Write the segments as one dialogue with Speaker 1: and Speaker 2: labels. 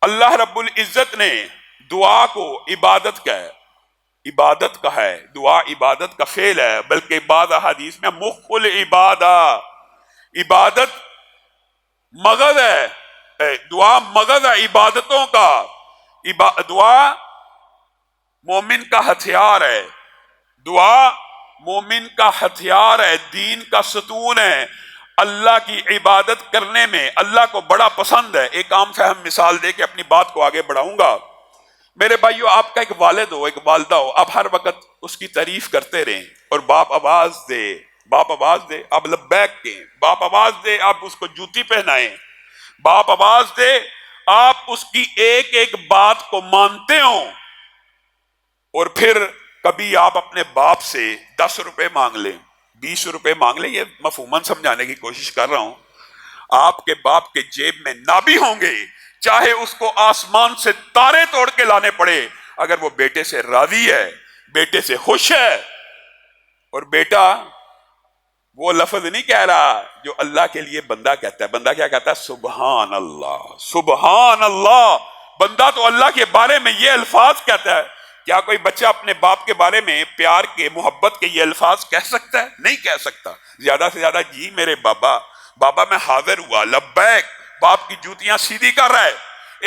Speaker 1: اللہ رب العزت نے دعا کو عبادت کا ہے، دعا عبادت کا فعل ہے، بلکہ بعض احادیث میں مخ العبادہ، عبادت مغز ہے، دعا مغز ہے عبادتوں کا، دعا مومن کا ہتھیار ہے، دعا مومن کا ہتھیار ہے، دین کا ستون ہے، اللہ کی عبادت کرنے میں اللہ کو بڑا پسند ہے۔ ایک عام فہم مثال دے کے اپنی بات کو آگے بڑھاؤں گا۔ میرے بھائیو، آپ کا ایک والد ہو، ایک والدہ ہو، آپ ہر وقت اس کی تعریف کرتے رہیں اور باپ آواز دے آپ لبیک کہیں، باپ آواز دے آپ اس کو جوتی پہنائیں، باپ آواز دے آپ اس کی ایک ایک بات کو مانتے ہوں، اور پھر کبھی آپ اپنے باپ سے 10 روپے مانگ لیں، 20 روپے مانگ لیں، یہ مفہوماً سمجھانے کی کوشش کر رہا ہوں، آپ کے باپ کے جیب میں نہ بھی ہوں گے، چاہے اس کو آسمان سے تارے توڑ کے لانے پڑے، اگر وہ بیٹے سے راضی ہے، بیٹے سے خوش ہے، اور بیٹا وہ لفظ نہیں کہہ رہا جو اللہ کے لیے بندہ کہتا ہے، بندہ کیا کہتا ہے؟ سبحان اللہ، سبحان اللہ، بندہ تو اللہ کے بارے میں یہ الفاظ کہتا ہے۔ کیا کوئی بچہ اپنے باپ کے بارے میں پیار کے، محبت کے یہ الفاظ کہہ سکتا ہے؟ نہیں کہہ سکتا۔ زیادہ سے زیادہ جی میرے بابا، بابا میں حاضر ہوا، لبیک، باپ کی جوتیاں سیدھی کر رہا ہے۔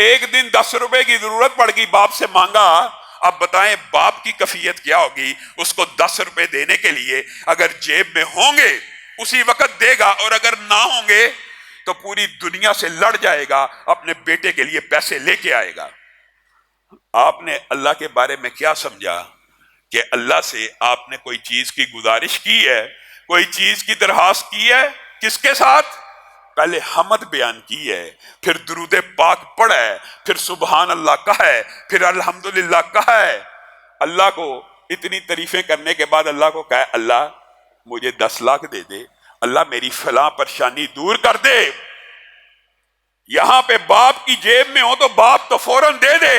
Speaker 1: ایک دن 10 روپے کی ضرورت پڑ گئی، باپ سے مانگا، اب بتائیں باپ کی کیفیت کیا ہوگی؟ اس کو 10 روپے دینے کے لیے اگر جیب میں ہوں گے اسی وقت دے گا، اور اگر نہ ہوں گے تو پوری دنیا سے لڑ جائے گا، اپنے بیٹے کے لیے پیسے لے کے آئے گا۔ آپ نے اللہ کے بارے میں کیا سمجھا کہ اللہ سے آپ نے کوئی چیز کی گزارش کی ہے، کوئی چیز کی درخواست کی ہے، کس کے ساتھ؟ پہلے حمد بیان کی ہے، پھر درود پاک پڑھا ہے، پھر سبحان اللہ کہا ہے، پھر الحمدللہ کہا ہے۔ اللہ کو اتنی تعریفیں کرنے کے بعد اللہ کو کہا، اللہ مجھے 10 لاکھ دے دے، اللہ میری فلاں پریشانی دور کر دے۔ یہاں پہ باپ کی جیب میں ہو تو باپ تو فوراً دے دے،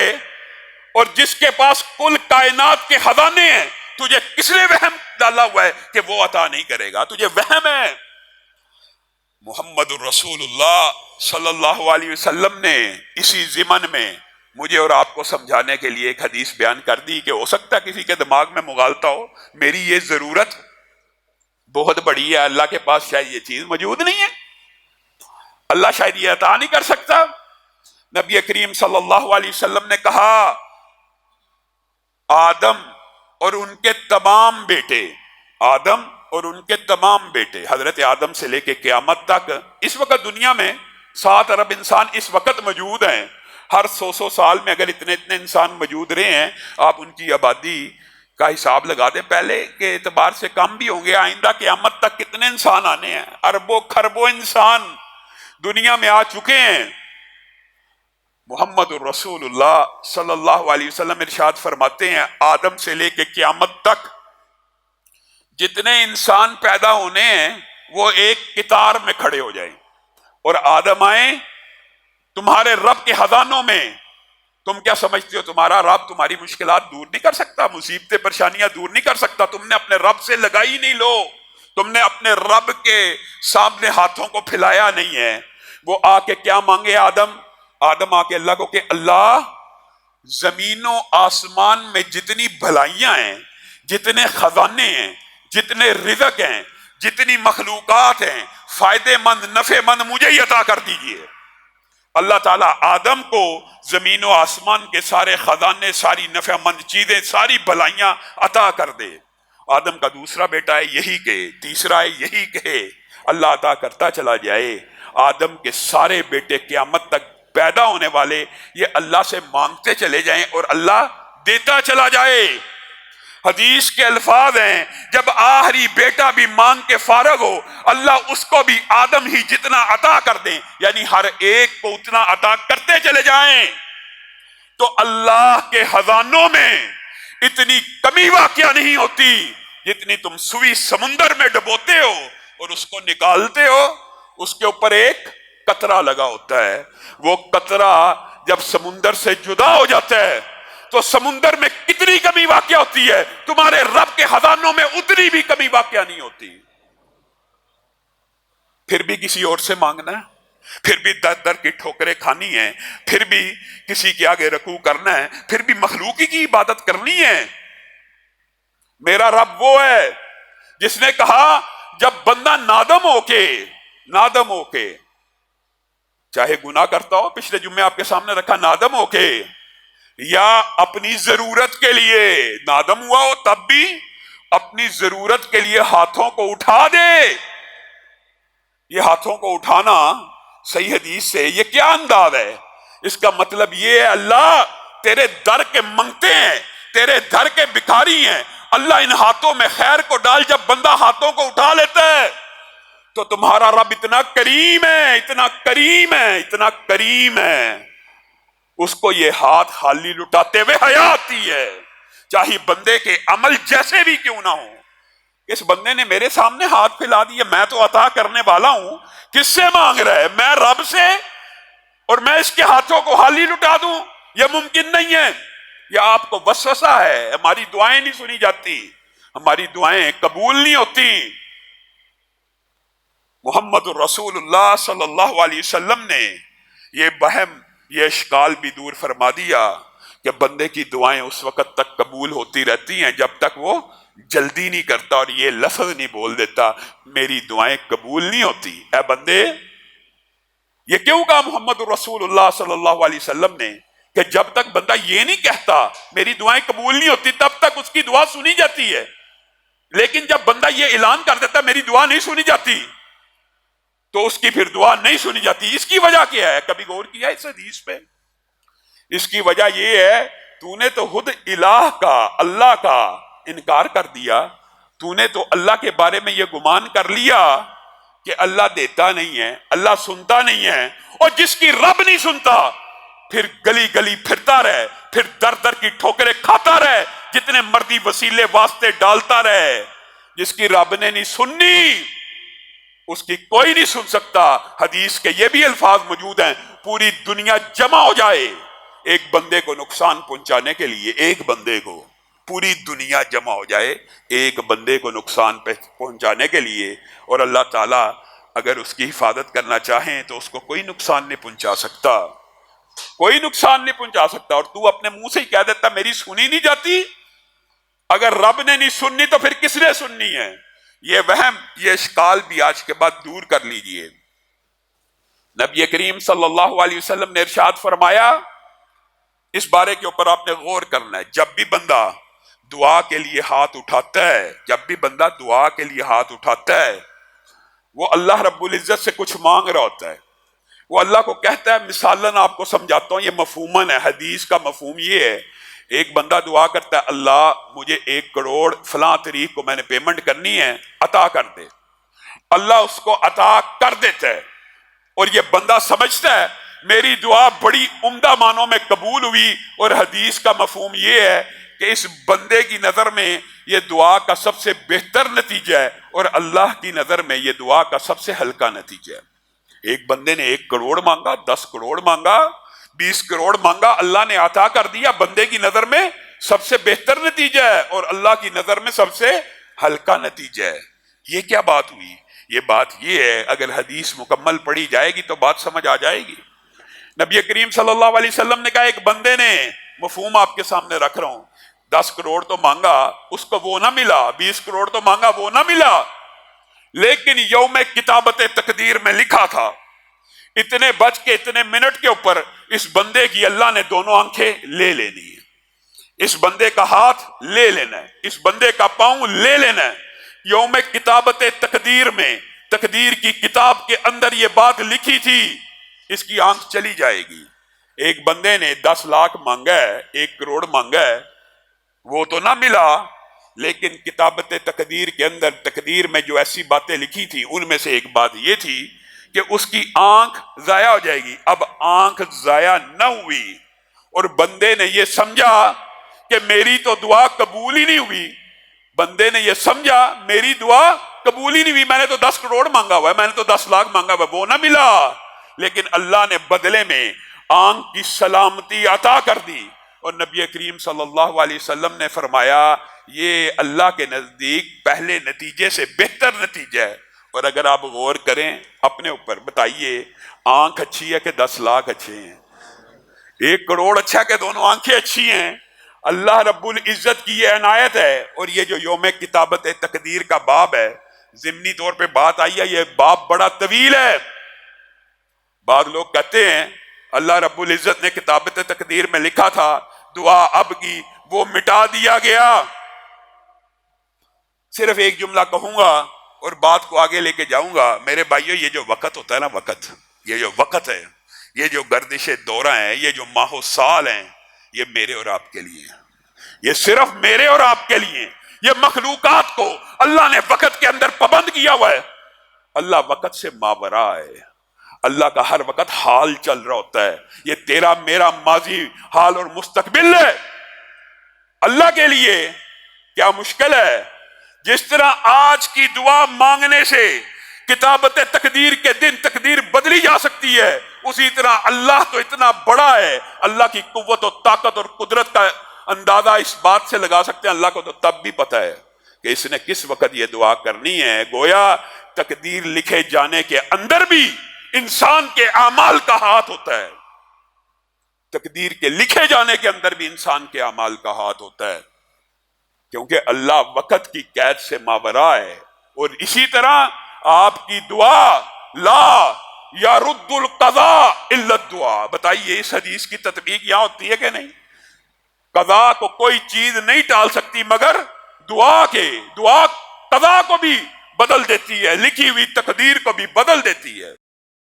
Speaker 1: اور جس کے پاس کل کائنات کے خزانے ہیں، تجھے کس نے وہم ڈالا ہوا ہے کہ وہ عطا نہیں کرے گا؟ تجھے وہم ہے۔ محمد الرسول اللہ صلی اللہ علیہ وسلم نے اسی ضمن میں مجھے اور آپ کو سمجھانے کے لیے ایک حدیث بیان کر دی کہ ہو سکتا ہے کسی کے دماغ میں مغالطہ ہو، میری یہ ضرورت بہت بڑی ہے، اللہ کے پاس شاید یہ چیز موجود نہیں ہے، اللہ شاید یہ عطا نہیں کر سکتا۔ نبی کریم صلی اللہ علیہ وسلم نے کہا، آدم اور ان کے تمام بیٹے، آدم اور ان کے تمام بیٹے، حضرت آدم سے لے کے قیامت تک، اس وقت دنیا میں 7 ارب انسان اس وقت موجود ہیں، ہر 100 سال میں اگر اتنے انسان موجود رہے ہیں، آپ ان کی آبادی کا حساب لگا دیں، پہلے کے اعتبار سے کم بھی ہوں گے، آئندہ قیامت تک کتنے انسان آنے ہیں، اربوں خربوں انسان دنیا میں آ چکے ہیں۔ محمد الرسول اللہ صلی اللہ علیہ وسلم ارشاد فرماتے ہیں، آدم سے لے کے قیامت تک جتنے انسان پیدا ہونے ہیں وہ ایک قطار میں کھڑے ہو جائیں، اور آدم آئیں تمہارے رب کے خزانوں میں۔ تم کیا سمجھتے ہو تمہارا رب تمہاری مشکلات دور نہیں کر سکتا، مصیبتیں پریشانیاں دور نہیں کر سکتا؟ تم نے اپنے رب سے لگائی نہیں لو، تم نے اپنے رب کے سامنے ہاتھوں کو پھیلایا نہیں ہے۔ وہ آ کے کیا مانگے آدم آ کے اللہ کو کہ اللہ زمین و آسمان میں جتنی بھلائیاں ہیں، جتنے خزانے ہیں، جتنے رزق ہیں، جتنی مخلوقات ہیں، فائدے مند نفع مند مجھے ہی عطا کر دیجئے۔ اللہ تعالیٰ آدم کو زمین و آسمان کے سارے خزانے، ساری نفع مند چیزیں، ساری بھلائیاں عطا کر دے۔ آدم کا دوسرا بیٹا ہے یہی کہے، تیسرا ہے یہی کہے، اللہ عطا کرتا چلا جائے۔ آدم کے سارے بیٹے قیامت تک پیدا ہونے والے یہ اللہ سے مانگتے چلے جائیں اور اللہ دیتا چلا جائے۔ حدیث کے الفاظ ہیں، جب آخری بیٹا بھی مانگ کے فارغ ہو، اللہ اس کو بھی آدم ہی جتنا عطا کر دیں، یعنی ہر ایک کو اتنا عطا کرتے چلے جائیں۔ تو اللہ کے خزانوں میں اتنی کمی واقعہ نہیں ہوتی جتنی تم سوئی سمندر میں ڈبوتے ہو اور اس کو نکالتے ہو، اس کے اوپر ایک قطرہ لگا ہوتا ہے، وہ قطرہ جب سمندر سے جدا ہو جاتا ہے تو سمندر میں کتنی کمی واقع ہوتی ہے، تمہارے رب کے خزانوں میں اتنی بھی کمی واقع نہیں ہوتی۔ پھر بھی کسی اور سے مانگنا ہے، پھر بھی در در کی ٹھوکریں کھانی ہیں، پھر بھی کسی کے آگے رکوع کرنا ہے، پھر بھی مخلوقی کی عبادت کرنی ہے۔ میرا رب وہ ہے جس نے کہا جب بندہ نادم ہو کے چاہے گناہ کرتا ہو، پچھلے جمعے آپ کے سامنے رکھا، نادم ہو کے یا اپنی ضرورت کے لیے نادم ہوا ہو، تب بھی اپنی ضرورت کے لیے ہاتھوں کو اٹھا دے۔ یہ ہاتھوں کو اٹھانا صحیح حدیث سے یہ کیا انداز ہے؟ اس کا مطلب یہ ہے اللہ تیرے در کے منگتے ہیں، تیرے در کے بھکاری ہیں، اللہ ان ہاتھوں میں خیر کو ڈال۔ جب بندہ ہاتھوں کو اٹھا لیتا ہے تو تمہارا رب اتنا کریم ہے، اتنا کریم ہے، اتنا کریم ہے، اس کو یہ ہاتھ خالی لٹاتے ہوئے حیا آتی ہے، چاہے بندے کے عمل جیسے بھی کیوں نہ ہو۔ اس بندے نے میرے سامنے ہاتھ پھیلا دیے، میں تو عطا کرنے والا ہوں، کس سے مانگ رہا ہے؟ میں رب سے، اور میں اس کے ہاتھوں کو خالی لٹا دوں؟ یہ ممکن نہیں ہے۔ یہ آپ کو وسوسہ ہے، ہماری دعائیں نہیں سنی جاتی، ہماری دعائیں قبول نہیں ہوتی۔ محمد الرسول اللہ صلی اللہ علیہ وسلم نے یہ وہم، یہ اشکال بھی دور فرما دیا کہ بندے کی دعائیں اس وقت تک قبول ہوتی رہتی ہیں جب تک وہ جلدی نہیں کرتا اور یہ لفظ نہیں بول دیتا میری دعائیں قبول نہیں ہوتی۔ اے بندے، یہ کیوں کہا محمد الرسول اللہ صلی اللہ علیہ وسلم نے کہ جب تک بندہ یہ نہیں کہتا میری دعائیں قبول نہیں ہوتی تب تک اس کی دعا سنی جاتی ہے، لیکن جب بندہ یہ اعلان کر دیتا میری دعا نہیں سنی جاتی تو اس کی پھر دعا نہیں سنی جاتی۔ اس کی وجہ کیا ہے؟ کبھی غور کیا اس حدیث پہ؟ اس کی وجہ یہ ہے تو نے تو خود الہ کا، اللہ کا انکار کر دیا، تو نے تو اللہ کے بارے میں یہ گمان کر لیا کہ اللہ دیتا نہیں ہے، اللہ سنتا نہیں ہے، اور جس کی رب نہیں سنتا پھر گلی گلی پھرتا رہے، پھر در در کی ٹھوکریں کھاتا رہے، جتنے مردی وسیلے واسطے ڈالتا رہے۔ جس کی رب نے نہیں سننی اس کی کوئی نہیں سن سکتا۔ حدیث کے یہ بھی الفاظ موجود ہیں، پوری دنیا جمع ہو جائے ایک بندے کو نقصان پہنچانے کے لیے، ایک بندے کو، پوری دنیا جمع ہو جائے ایک بندے کو نقصان پہنچانے کے لیے، اور اللہ تعالیٰ اگر اس کی حفاظت کرنا چاہیں تو اس کو کوئی نقصان نہیں پہنچا سکتا، کوئی نقصان نہیں پہنچا سکتا۔ اور تو اپنے منہ سے ہی کہہ دیتا میری سنی نہیں جاتی۔ اگر رب نے نہیں سننی تو پھر کس نے سننی ہے؟ یہ وہم، یہ اشکال بھی آج کے بعد دور کر لیجئے۔ نبی کریم صلی اللہ علیہ وسلم نے ارشاد فرمایا، اس بارے کے اوپر آپ نے غور کرنا ہے، جب بھی بندہ دعا کے لیے ہاتھ اٹھاتا ہے، جب بھی بندہ دعا کے لیے ہاتھ اٹھاتا ہے، وہ اللہ رب العزت سے کچھ مانگ رہا ہوتا ہے، وہ اللہ کو کہتا ہے، مثالاً آپ کو سمجھاتا ہوں، یہ مفہوماً ہے، حدیث کا مفہوم یہ ہے، ایک بندہ دعا کرتا ہے اللہ مجھے 1 کروڑ فلاں تاریخ کو میں نے پیمنٹ کرنی ہے، عطا کر دے۔ اللہ اس کو عطا کر دیتا ہے، اور یہ بندہ سمجھتا ہے میری دعا بڑی عمدہ معنوں میں قبول ہوئی، اور حدیث کا مفہوم یہ ہے کہ اس بندے کی نظر میں یہ دعا کا سب سے بہتر نتیجہ ہے، اور اللہ کی نظر میں یہ دعا کا سب سے ہلکا نتیجہ ہے۔ ایک بندے نے 1 کروڑ مانگا، 10 کروڑ مانگا، 20 کروڑ مانگا، اللہ نے عطا کر دیا، بندے کی نظر میں سب سے بہتر نتیجہ ہے اور اللہ کی نظر میں سب سے ہلکا نتیجہ ہے۔ یہ کیا بات ہوئی؟ یہ بات یہ ہے، اگر حدیث مکمل پڑھی جائے گی تو بات سمجھ آ جائے گی۔ نبی کریم صلی اللہ علیہ وسلم نے کہا ایک بندے نے، مفہوم آپ کے سامنے رکھ رہا ہوں، 10 کروڑ تو مانگا، اس کو وہ نہ ملا، 20 کروڑ تو مانگا، وہ نہ ملا، لیکن یوم کتابت تقدیر میں لکھا تھا اتنے بج کے اتنے منٹ کے اوپر اس بندے کی اللہ نے دونوں آنکھیں لے لینی ہے، اس بندے کا ہاتھ لے لینا ہے، اس بندے کا پاؤں لے لینا ہے۔ یوم کتابت تقدیر میں، تقدیر کی کتاب کے اندر یہ بات لکھی تھی، اس کی آنکھ چلی جائے گی۔ ایک بندے نے 10 لاکھ مانگا ہے، 1 کروڑ مانگا ہے، وہ تو نہ ملا، لیکن کتابت تقدیر کے اندر، تقدیر میں جو ایسی باتیں لکھی تھی ان میں سے ایک بات یہ تھی کہ اس کی آنکھ ضائع ہو جائے گی۔ اب آنکھ ضائع نہ ہوئی اور بندے نے یہ سمجھا کہ میری تو دعا قبول ہی نہیں ہوئی، بندے نے یہ سمجھا میری دعا قبول ہی نہیں ہوئی، میں نے تو 10 کروڑ مانگا ہوا ہے، میں نے تو 10 لاکھ مانگا ہوا ہے، وہ نہ ملا، لیکن اللہ نے بدلے میں آنکھ کی سلامتی عطا کر دی۔ اور نبی کریم صلی اللہ علیہ وسلم نے فرمایا یہ اللہ کے نزدیک پہلے نتیجے سے بہتر نتیجہ ہے، اور اگر آپ غور کریں اپنے اوپر، بتائیے آنکھ اچھی ہے کہ 10 لاکھ اچھے ہیں؟ 1 کروڑ اچھا کہ دونوں آنکھیں اچھی ہیں؟ اللہ رب العزت کی یہ عنایت ہے۔ اور یہ جو یوم کتابت تقدیر کا باب ہے، ضمنی طور پہ بات آئی ہے، یہ باب بڑا طویل ہے۔ بعض لوگ کہتے ہیں اللہ رب العزت نے کتابت تقدیر میں لکھا تھا دعا اب کی، وہ مٹا دیا گیا۔ صرف ایک جملہ کہوں گا اور بات کو آگے لے کے جاؤں گا۔ میرے بھائیو، یہ جو وقت ہوتا ہے نا، وقت، یہ جو وقت ہے، یہ جو گردش دورہ ہیں، یہ جو ماہ و سال ہیں، یہ میرے اور آپ کے لیے ہیں۔ یہ صرف میرے اور آپ کے لیے۔ یہ مخلوقات کو اللہ نے وقت کے اندر پابند کیا ہوا ہے۔ اللہ وقت سے ماورا ہے۔ اللہ کا ہر وقت حال چل رہا ہوتا ہے۔ یہ تیرا میرا ماضی، حال اور مستقبل ہے۔ اللہ کے لیے کیا مشکل ہے؟ جس طرح آج کی دعا مانگنے سے کتابت تقدیر کے دن تقدیر بدلی جا سکتی ہے، اسی طرح اللہ تو اتنا بڑا ہے، اللہ کی قوت و طاقت اور قدرت کا اندازہ اس بات سے لگا سکتے ہیں۔ اللہ کو تو تب بھی پتہ ہے کہ اس نے کس وقت یہ دعا کرنی ہے۔ گویا تقدیر لکھے جانے کے اندر بھی انسان کے اعمال کا ہاتھ ہوتا ہے۔ تقدیر کے لکھے جانے کے اندر بھی انسان کے اعمال کا ہاتھ ہوتا ہے، کیونکہ اللہ وقت کی قید سے ماورا ہے۔ اور اسی طرح آپ کی دعا لا یرد القضاء الا الدعاء، بتائیے اس حدیث کی تطبیق یہاں ہوتی ہے کہ نہیں؟ قضاء کو کوئی چیز نہیں ٹال سکتی مگر دعا کے۔ دعا قضاء کو بھی بدل دیتی ہے، لکھی ہوئی تقدیر کو بھی بدل دیتی ہے۔